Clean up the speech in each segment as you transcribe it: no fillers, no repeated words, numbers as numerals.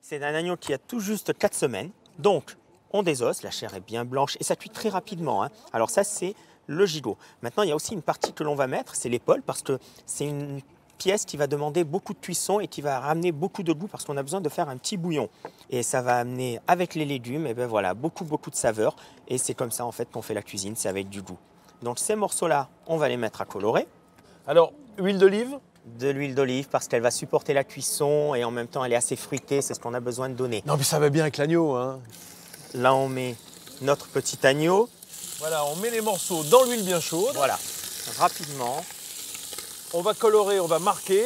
C'est un agneau qui a tout juste 4 semaines. Donc, on désosse, la chair est bien blanche et ça cuit très rapidement, hein. Alors ça, c'est le gigot. Maintenant, il y a aussi une partie que l'on va mettre, c'est l'épaule, parce que c'est une pièce qui va demander beaucoup de cuisson et qui va ramener beaucoup de goût parce qu'on a besoin de faire un petit bouillon. Et ça va amener, avec les légumes, et ben voilà, beaucoup de saveurs. Et c'est comme ça, en fait, qu'on fait la cuisine, c'est avec du goût. Donc ces morceaux-là, on va les mettre à colorer. Alors, huile d'olive? De l'huile d'olive parce qu'elle va supporter la cuisson et en même temps elle est assez fruitée, c'est ce qu'on a besoin de donner. Non mais ça va bien avec l'agneau, hein. Là on met notre petit agneau. Voilà, on met les morceaux dans l'huile bien chaude. Voilà, rapidement. On va colorer, on va marquer.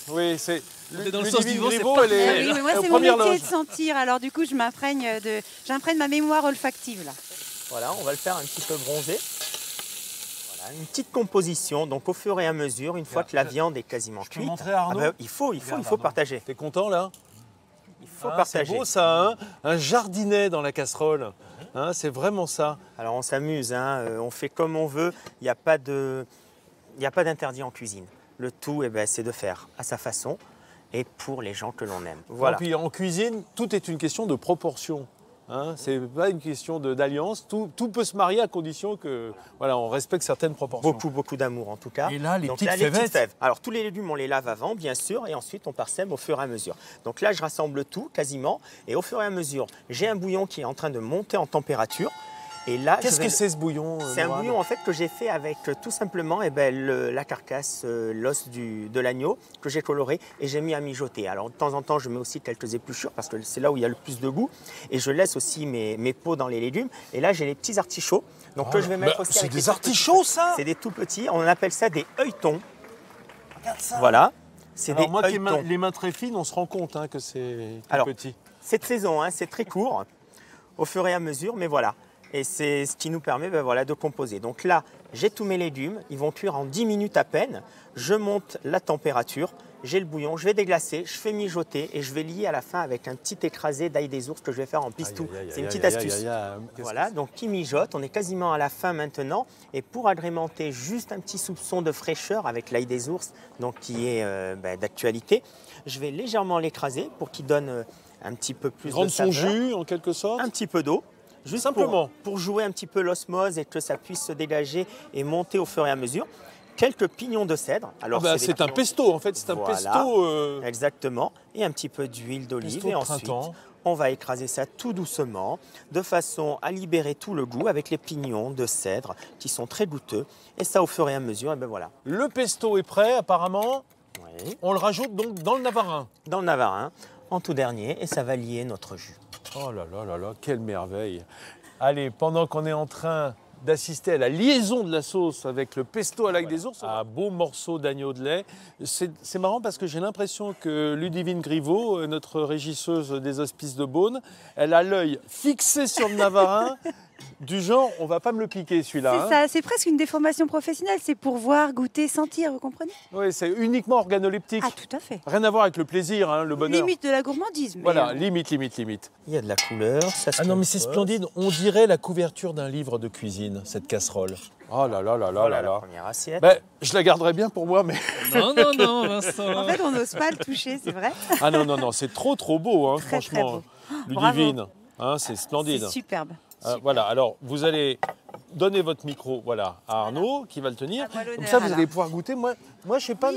Oui, c'est... Dans le sens du vent, Griveaux, c'est elle est Oui, mais moi, c'est mon métier de sentir. Alors, du coup, j'imprègne ma mémoire olfactive, là. Voilà, on va le faire un petit peu bronzer. Voilà, une petite composition. Donc, au fur et à mesure, une fois que la viande est quasiment cuite, Je peux montrer à Arnaud il faut partager. T'es content, là? Il faut partager. C'est beau, ça, hein, un jardinet dans la casserole. Hein, c'est vraiment ça. Alors, on s'amuse, hein, on fait comme on veut. Il n'y a pas d'interdit en cuisine. Le tout, c'est de faire à sa façon et pour les gens que l'on aime. Voilà. Et puis en cuisine, tout est une question de proportion. Hein, c'est pas une question d'alliance. Tout peut se marier à condition que, voilà, on respecte certaines proportions. Beaucoup d'amour en tout cas. Et là, les petites petites fèves. Alors tous les légumes, on les lave avant, bien sûr, et ensuite on parsème au fur et à mesure. Donc là, je rassemble tout quasiment, et au fur et à mesure, j'ai un bouillon qui est en train de monter en température. Et là, qu'est-ce que c'est ce bouillon? C'est un bouillon en fait que j'ai fait avec tout simplement la carcasse, l'os de l'agneau que j'ai coloré et j'ai mis à mijoter. Alors de temps en temps, je mets aussi quelques épluchures parce que c'est là où il y a le plus de goût. Et je laisse aussi mes peaux dans les légumes. Et là, j'ai les petits artichauts. Donc que je vais mettre aussi. C'est avec des artichauts, ça? C'est des tout petits. On appelle ça des œilletons. Regarde ça. Voilà. C'est des moi qui ai œilletons. les mains très fines, on se rend compte hein, que c'est petit. Cette saison, hein, c'est très court, au fur et à mesure, mais voilà. Et c'est ce qui nous permet de composer. Donc là, j'ai tous mes légumes, ils vont cuire en 10 minutes à peine. Je monte la température, j'ai le bouillon, je vais déglacer, je fais mijoter et je vais lier à la fin avec un petit écrasé d'ail des ours que je vais faire en pistou. C'est une petite astuce. Voilà, donc qui mijote, on est quasiment à la fin maintenant. Et pour agrémenter juste un petit soupçon de fraîcheur avec l'ail des ours, donc qui est d'actualité, je vais légèrement l'écraser pour qu'il donne un petit peu plus de saveur. Rendre son jus en quelque sorte. Un petit peu d'eau. Juste simplement pour jouer un petit peu l'osmose et que ça puisse se dégager et monter au fur et à mesure. Quelques pignons de cèdre. Alors c'est un pesto en fait, c'est un pesto. Exactement. Et un petit peu d'huile d'olive. Et ensuite, on va écraser ça tout doucement de façon à libérer tout le goût avec les pignons de cèdre qui sont très goûteux. Et ça au fur et à mesure, et voilà. Le pesto est prêt apparemment. Oui. On le rajoute donc dans le navarin. Dans le navarin, en tout dernier, et ça va lier notre jus. Oh là là là là, quelle merveille! Allez, pendant qu'on est en train d'assister à la liaison de la sauce avec le pesto à l'ail des ours, un beau morceau d'agneau de lait. C'est marrant parce que j'ai l'impression que Ludivine Griveaux, notre régisseuse des Hospices de Beaune, elle a l'œil fixé sur le navarin. Du genre, on va pas me le piquer celui-là. C'est ça, c'est presque une déformation professionnelle, c'est pour voir, goûter, sentir, vous comprenez? Oui, c'est uniquement organoleptique. Ah, tout à fait. Rien à voir avec le plaisir, hein, le bonheur. Limite de la gourmandise. Mais voilà, limite. Il y a de la couleur. Ça ah non, mais c'est splendide. On dirait la couverture d'un livre de cuisine, cette casserole. Oh là là là là là là. Première assiette. Je la garderais bien pour moi, mais... Non, Vincent. En fait, on n'ose pas le toucher, c'est vrai. Ah non, c'est trop beau, hein, Très, franchement. très beau. Ludivine, hein, c'est splendide. C'est superbe. Voilà, alors vous allez donner votre micro à Arnaud qui va le tenir. Comme ça, vous allez pouvoir goûter. Moi je sais pas,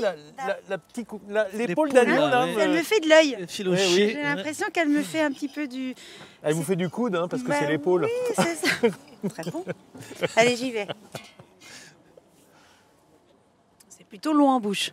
l'épaule d'agneau, là. Elle me fait de l'œil. Filoché. J'ai l'impression qu'elle me fait un petit peu du... Elle vous fait du coude, hein, parce que c'est l'épaule. Oui, c'est ça. Très bon. Allez, j'y vais. C'est plutôt long en bouche.